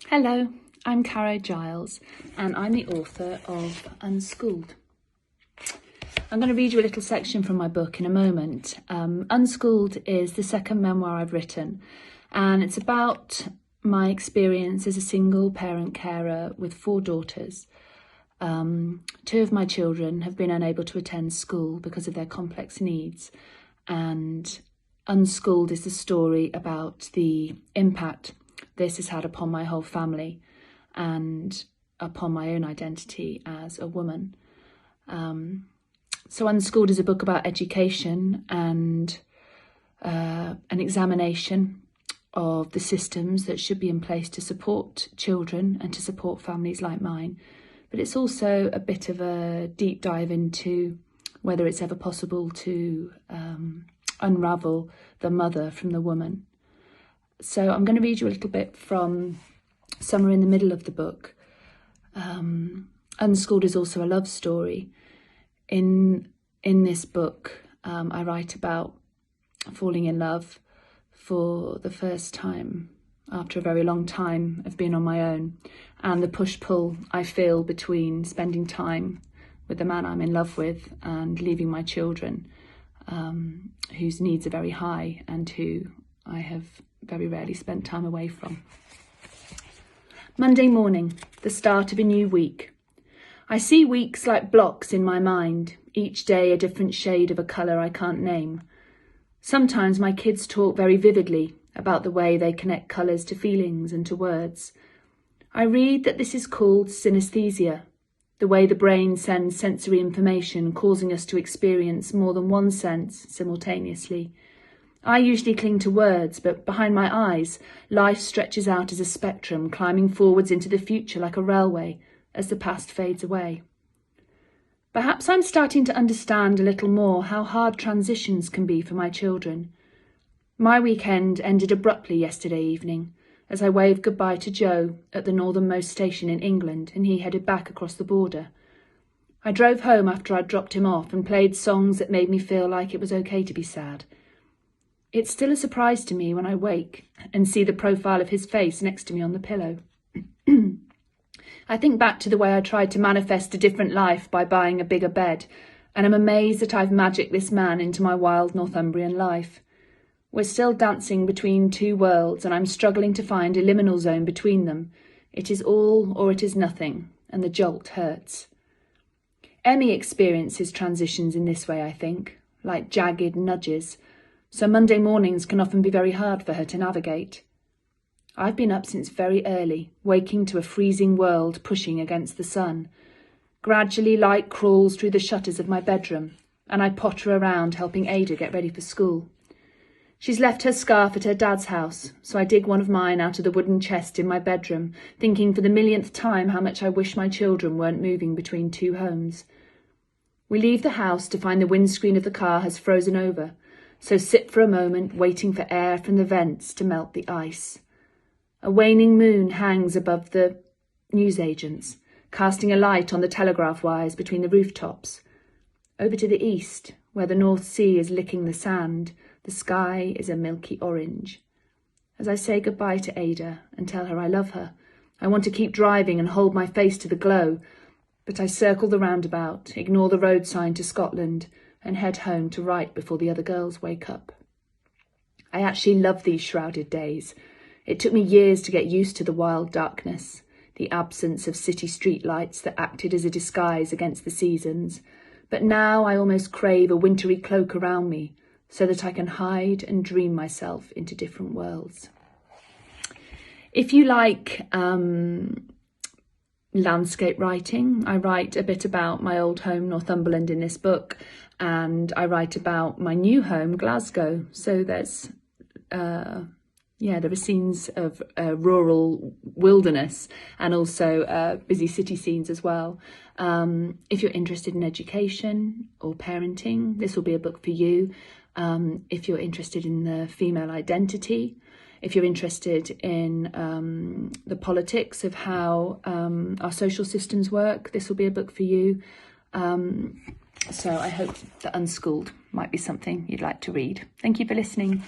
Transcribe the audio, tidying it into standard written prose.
Hello, I'm Caro Giles and I'm the author of Unschooled. I'm going to read you a little section from my book in a moment. Unschooled is the second memoir I've written, and it's about my experience as a single parent carer with 4 daughters. 2 of my children have been unable to attend school because of their complex needs, and Unschooled is the story about the impact this has had upon my whole family and upon my own identity as a woman. So Unschooled is a book about education and an examination of the systems that should be in place to support children and to support families like mine. But it's also a bit of a deep dive into whether it's ever possible to unravel the mother from the woman. So I'm going to read you a little bit from somewhere in the middle of the book. Unschooled is also a love story. In this book, I write about falling in love for the first time after a very long time of being on my own, and the push-pull I feel between spending time with the man I'm in love with and leaving my children, whose needs are very high and who I have very rarely spent time away from. Monday morning, the start of a new week. I see weeks like blocks in my mind, each day a different shade of a colour I can't name. Sometimes my kids talk very vividly about the way they connect colours to feelings and to words. I read that this is called synesthesia, the way the brain sends sensory information, causing us to experience more than one sense simultaneously. I usually cling to words, but behind my eyes, life stretches out as a spectrum, climbing forwards into the future like a railway as the past fades away. Perhaps I'm starting to understand a little more how hard transitions can be for my children. My weekend ended abruptly yesterday evening as I waved goodbye to Joe at the northernmost station in England and he headed back across the border. I drove home after I'd dropped him off and played songs that made me feel like it was okay to be sad. It's still a surprise to me when I wake and see the profile of his face next to me on the pillow. I think back to the way I tried to manifest a different life by buying a bigger bed, and I'm amazed that I've magicked this man into my wild Northumbrian life. We're still dancing between 2 worlds, and I'm struggling to find a liminal zone between them. It is all or it is nothing, and the jolt hurts. Emmy experiences transitions in this way, I think, like jagged nudges. So Monday mornings can often be very hard for her to navigate. I've been up since very early, waking to a freezing world pushing against the sun. Gradually light crawls through the shutters of my bedroom, and I potter around helping Ada get ready for school. She's left her scarf at her dad's house, so I dig one of mine out of the wooden chest in my bedroom, thinking for the millionth time how much I wish my children weren't moving between 2 homes. We leave the house to find the windscreen of the car has frozen over, so sit for a moment waiting for air from the vents to melt the ice. A waning moon hangs above the newsagents, casting a light on the telegraph wires between the rooftops. Over to the east, where the North Sea is licking the sand, the sky is a milky orange. As I say goodbye to Ada and tell her I love her, I want to keep driving and hold my face to the glow, but I circle the roundabout, ignore the road sign to Scotland, and head home to write before the other girls wake up. I actually love these shrouded days. It took me years to get used to the wild darkness, the absence of city street lights that acted as a disguise against the seasons. But now I almost crave a wintry cloak around me so that I can hide and dream myself into different worlds. If you like landscape writing, I write a bit about my old home Northumberland in this book, and I write about my new home Glasgow. So there's there are scenes of rural wilderness and also busy city scenes as well. If you're interested in education or parenting, this will be a book for you. If you're interested in the female identity, if you're interested in the politics of how our social systems work, this will be a book for you. So I hope that Unschooled might be something you'd like to read. Thank you for listening.